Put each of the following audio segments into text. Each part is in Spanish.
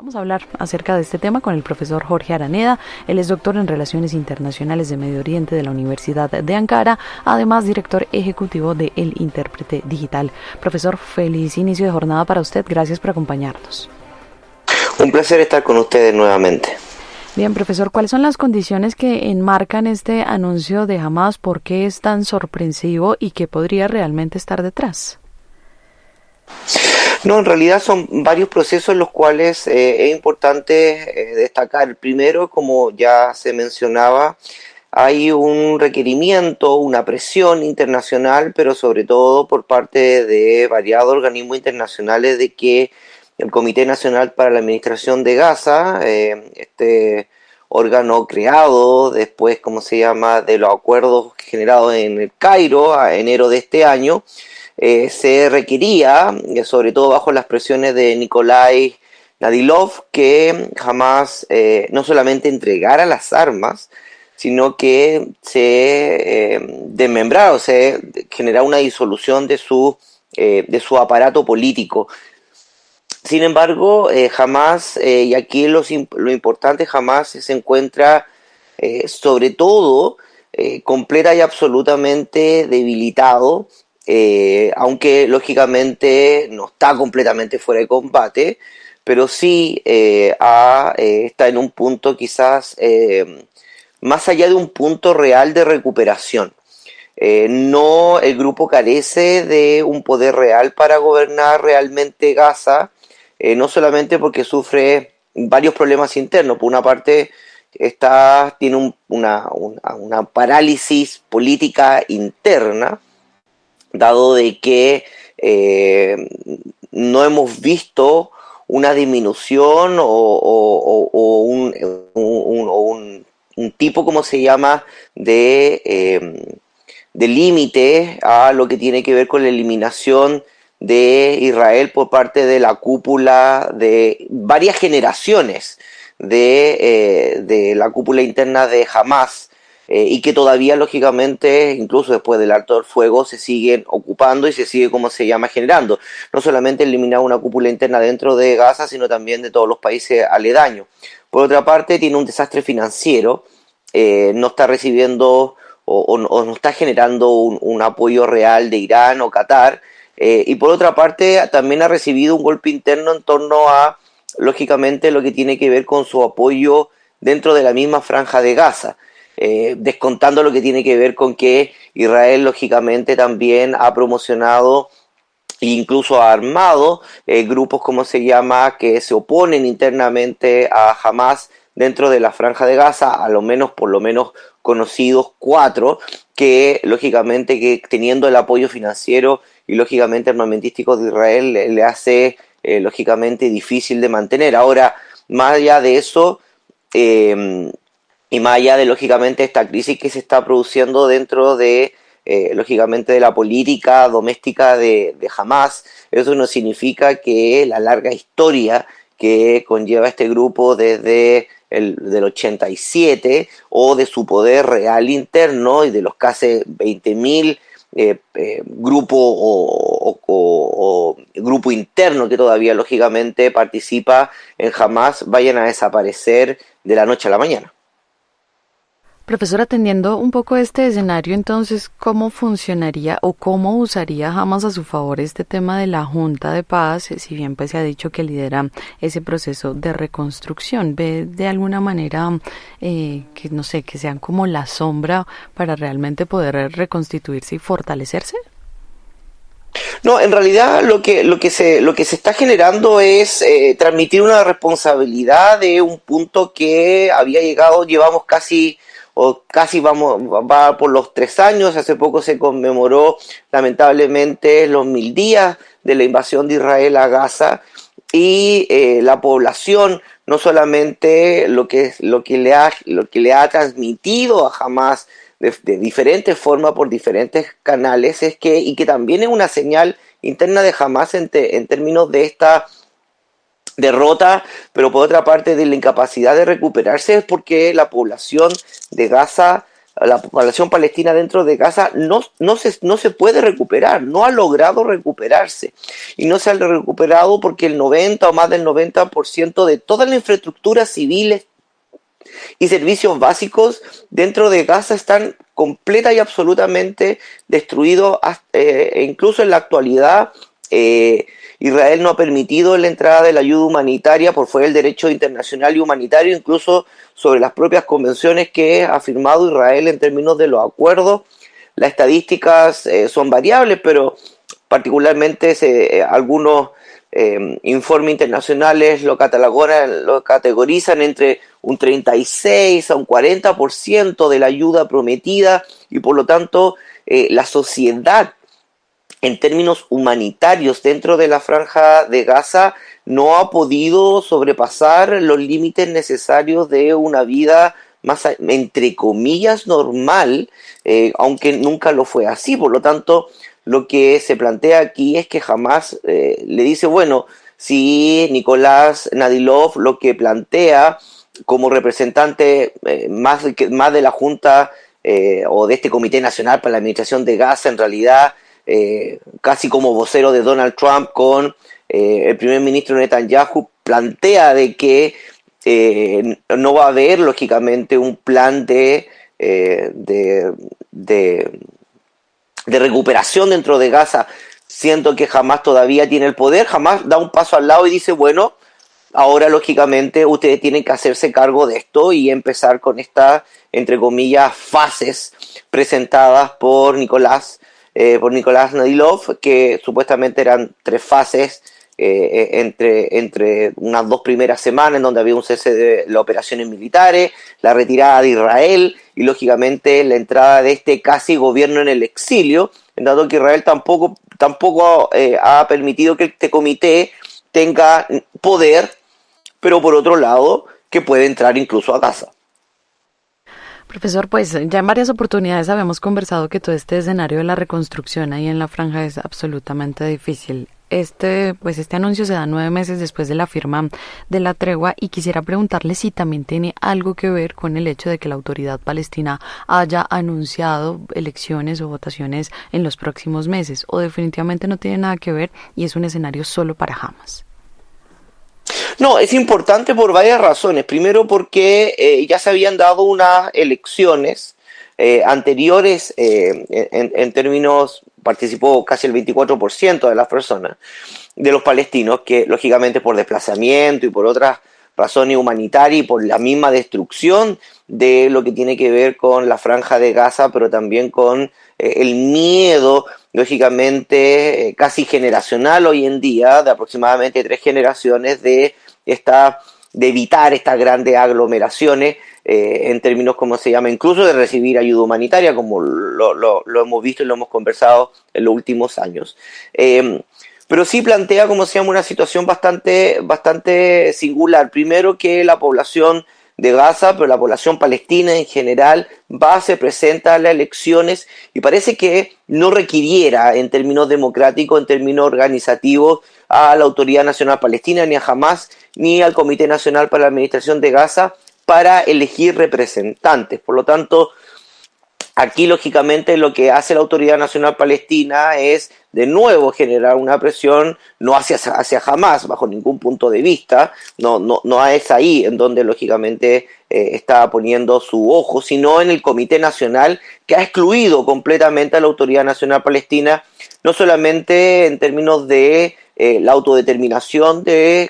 Vamos a hablar acerca de este tema con el profesor Jorge Araneda. Él es doctor en Relaciones Internacionales de Medio Oriente de la Universidad de Ankara, además director ejecutivo de El Intérprete Digital. Profesor, feliz inicio de jornada para usted. Gracias por acompañarnos. Un placer estar con ustedes nuevamente. Bien, profesor, ¿cuáles son las condiciones que enmarcan este anuncio de Hamas? ¿Por qué es tan sorpresivo y qué podría realmente estar detrás? No, en realidad son varios procesos en los cuales es importante destacar. Primero, como ya se mencionaba, hay un requerimiento, una presión internacional, pero sobre todo por parte de variados organismos internacionales de que el Comité Nacional para la Administración de Gaza, este órgano creado después, ¿cómo se llama?, de los acuerdos generados en el Cairo a enero de este año, se requería, sobre todo bajo las presiones de Nikolai Nadilov, que jamás no solamente entregara las armas, sino que se desmembrara, o sea, generara una disolución de su aparato político. Sin embargo, jamás, y aquí lo importante, jamás se encuentra sobre todo completa y absolutamente debilitado, aunque lógicamente no está completamente fuera de combate, pero sí está en un punto quizás más allá de un punto real de recuperación. No, el grupo carece de un poder real para gobernar realmente Gaza, no solamente porque sufre varios problemas internos. Por una parte, tiene una parálisis política interna, dado de que no hemos visto una disminución o un tipo, como se llama, de límite a lo que tiene que ver con la eliminación de Israel por parte de la cúpula de varias generaciones de la cúpula interna de Hamas, y que todavía lógicamente, incluso después del alto del fuego, se siguen ocupando y se sigue, como se llama, generando. No solamente eliminar una cúpula interna dentro de Gaza, sino también de todos los países aledaños. Por otra parte, tiene un desastre financiero, no está recibiendo o no está generando un apoyo real de Irán o Qatar, y por otra parte también ha recibido un golpe interno en torno a, lógicamente, lo que tiene que ver con su apoyo dentro de la misma franja de Gaza, descontando lo que tiene que ver con que Israel, lógicamente, también ha promocionado e incluso ha armado grupos, como se llama, que se oponen internamente a Hamas dentro de la franja de Gaza, a lo menos, por lo menos conocidos 4, que lógicamente, que teniendo el apoyo financiero y lógicamente armamentístico de Israel, le hace lógicamente difícil de mantener. Ahora, más allá de eso, y más allá de lógicamente esta crisis que se está produciendo dentro de lógicamente de la política doméstica de Hamas, eso no significa que la larga historia que conlleva este grupo desde del 87, o de su poder real interno y de los casi 20.000 grupo o grupo interno que todavía lógicamente participa en Hamas, vayan a desaparecer de la noche a la mañana. Profesor, atendiendo un poco este escenario, entonces, ¿cómo funcionaría o cómo usaría Hamas a su favor este tema de la Junta de Paz, si bien pues se ha dicho que lidera ese proceso de reconstrucción? ¿Ve de alguna manera que, no sé, que sean como la sombra para realmente poder reconstituirse y fortalecerse? No, en realidad lo que se está generando es transmitir una responsabilidad de un punto que había llegado, llevamos casi va por los 3 años. Hace poco se conmemoró lamentablemente los 1000 días de la invasión de Israel a Gaza, y la población, no solamente lo que le ha transmitido a Hamas de diferentes formas por diferentes canales, y que también es una señal interna de Hamas en términos de esta derrota, pero por otra parte de la incapacidad de recuperarse, es porque la población de Gaza la población palestina dentro de Gaza no se puede recuperar, no ha logrado recuperarse. Y no se ha recuperado porque el 90 o más del 90% de toda la infraestructura civil y servicios básicos dentro de Gaza están completa y absolutamente destruidos, e incluso en la actualidad. Israel no ha permitido la entrada de la ayuda humanitaria por fuera del derecho internacional y humanitario, incluso sobre las propias convenciones que ha firmado Israel en términos de los acuerdos. Las estadísticas son variables, pero particularmente algunos informes internacionales lo categorizan entre un 36 a un 40% de la ayuda prometida, y por lo tanto la sociedad en términos humanitarios dentro de la franja de Gaza no ha podido sobrepasar los límites necesarios de una vida más, entre comillas, normal, aunque nunca lo fue así. Por lo tanto, lo que se plantea aquí es que Hamás le dice, bueno, si Nicolás Nadilov lo que plantea como representante más de la Junta o de este Comité Nacional para la Administración de Gaza, en realidad casi como vocero de Donald Trump con el primer ministro Netanyahu, plantea de que no va a haber lógicamente un plan de recuperación dentro de Gaza, siento que Hamás todavía tiene el poder. Hamás da un paso al lado y dice, bueno, ahora lógicamente ustedes tienen que hacerse cargo de esto y empezar con estas, entre comillas, fases presentadas por Nicolás Nadilov, que supuestamente eran 3 fases entre unas 2 primeras semanas en donde había un cese de las operaciones militares, la retirada de Israel y lógicamente la entrada de este casi gobierno en el exilio, en dado que Israel tampoco ha permitido que este comité tenga poder, pero por otro lado que puede entrar incluso a Gaza. Profesor, pues ya en varias oportunidades habíamos conversado que todo este escenario de la reconstrucción ahí en la franja es absolutamente difícil. Este anuncio se da 9 meses después de la firma de la tregua, y quisiera preguntarle si también tiene algo que ver con el hecho de que la autoridad palestina haya anunciado elecciones o votaciones en los próximos meses, o definitivamente no tiene nada que ver y es un escenario solo para Hamás. No, es importante por varias razones. Primero porque ya se habían dado unas elecciones anteriores, en términos, participó casi el 24% de las personas, de los palestinos, que lógicamente por desplazamiento y por otras razones humanitarias y por la misma destrucción de lo que tiene que ver con la franja de Gaza, pero también con el miedo, lógicamente, casi generacional hoy en día, de aproximadamente 3 generaciones, de evitar estas grandes aglomeraciones, en términos, como se llama, incluso de recibir ayuda humanitaria, como lo hemos visto y lo hemos conversado en los últimos años. Pero sí plantea, como se llama, una situación bastante singular. Primero, que la población de Gaza, pero la población palestina en general, se presenta a las elecciones y parece que no requiriera, en términos democráticos, en términos organizativos, a la Autoridad Nacional Palestina, ni a Hamás, ni al Comité Nacional para la Administración de Gaza para elegir representantes. Por lo tanto, aquí lógicamente lo que hace la Autoridad Nacional Palestina es de nuevo generar una presión, no hacia Hamás bajo ningún punto de vista, no es ahí en donde lógicamente está poniendo su ojo, sino en el Comité Nacional, que ha excluido completamente a la Autoridad Nacional Palestina, no solamente en términos de la autodeterminación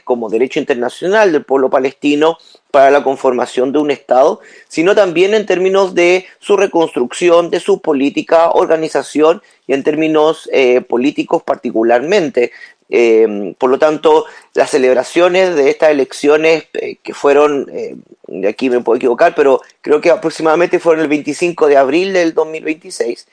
como derecho internacional del pueblo palestino para la conformación de un Estado, sino también en términos de su reconstrucción, de su política, organización y en términos políticos particularmente. Por lo tanto, las celebraciones de estas elecciones que fueron, de aquí me puedo equivocar, pero creo que aproximadamente fueron el 25 de abril del 2026,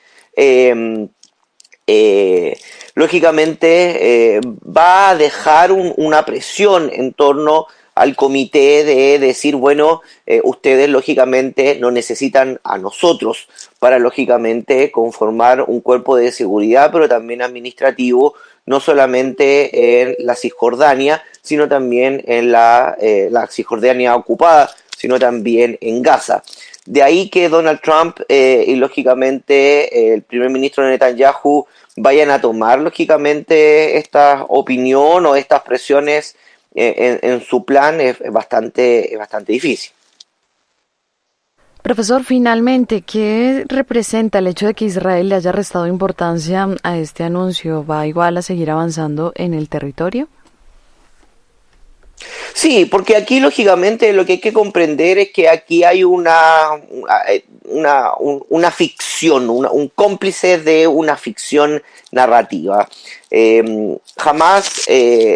lógicamente va a dejar una presión en torno al comité de decir, bueno, ustedes lógicamente no necesitan a nosotros para lógicamente conformar un cuerpo de seguridad, pero también administrativo, no solamente en la Cisjordania, sino también en la Cisjordania ocupada, sino también en Gaza. De ahí que Donald Trump y lógicamente el primer ministro Netanyahu vayan a tomar lógicamente esta opinión o estas presiones en su plan es bastante difícil. Profesor, finalmente, ¿qué representa el hecho de que Israel le haya restado importancia a este anuncio? ¿Va igual a seguir avanzando en el territorio? Sí, porque aquí lógicamente lo que hay que comprender es que aquí hay una ficción, un cómplice de una ficción narrativa. Jamás,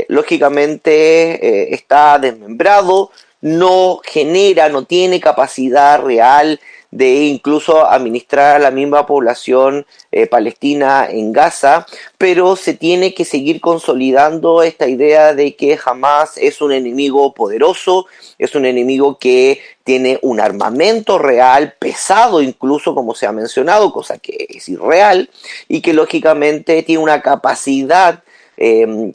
lógicamente, está desmembrado, no genera, no tiene capacidad real de incluso administrar a la misma población palestina en Gaza, pero se tiene que seguir consolidando esta idea de que Hamas es un enemigo poderoso, es un enemigo que tiene un armamento real, pesado incluso, como se ha mencionado, cosa que es irreal, y que lógicamente tiene una capacidad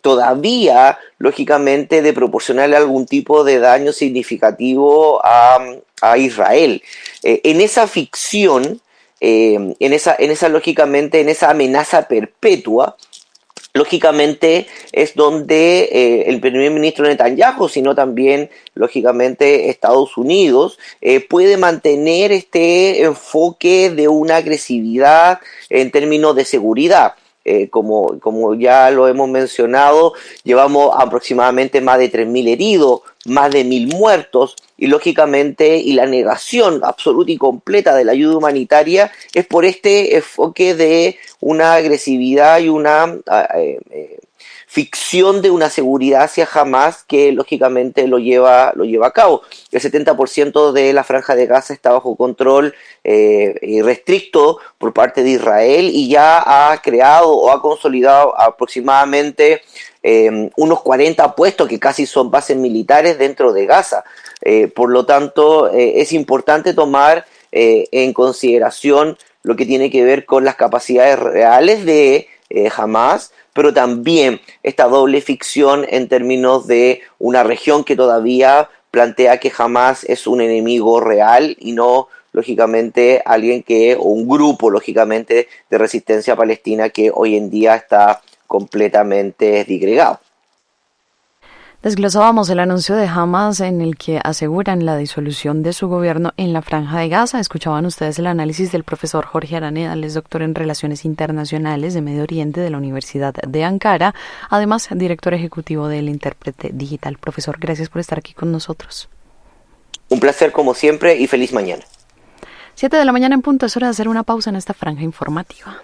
todavía, lógicamente, de proporcionarle algún tipo de daño significativo a Israel. En esa ficción, lógicamente, en esa amenaza perpetua, lógicamente es donde el primer ministro Netanyahu, sino también, lógicamente, Estados Unidos, puede mantener este enfoque de una agresividad en términos de seguridad. Como ya lo hemos mencionado, llevamos aproximadamente más de 3.000 heridos, más de 1.000 muertos, y lógicamente, y la negación absoluta y completa de la ayuda humanitaria es por este enfoque de una agresividad y una ficción de una seguridad hacia Hamas que lógicamente lo lleva a cabo. El 70% de la franja de Gaza está bajo control restricto por parte de Israel y ya ha creado o ha consolidado aproximadamente unos 40 puestos que casi son bases militares dentro de Gaza. Por lo tanto, es importante tomar en consideración lo que tiene que ver con las capacidades reales de Hamas, pero también esta doble ficción en términos de una región que todavía plantea que Hamas es un enemigo real y no, lógicamente, alguien que, o un grupo, lógicamente, de resistencia palestina que hoy en día está completamente disgregado. Desglosábamos el anuncio de Hamas en el que aseguran la disolución de su gobierno en la Franja de Gaza. Escuchaban ustedes el análisis del profesor Jorge Araneda, él es doctor en Relaciones Internacionales de Medio Oriente de la Universidad de Ankara, además director ejecutivo del Intérprete Digital. Profesor, gracias por estar aquí con nosotros. Un placer como siempre y feliz mañana. 7 de la mañana en punto, es hora de hacer una pausa en esta franja informativa.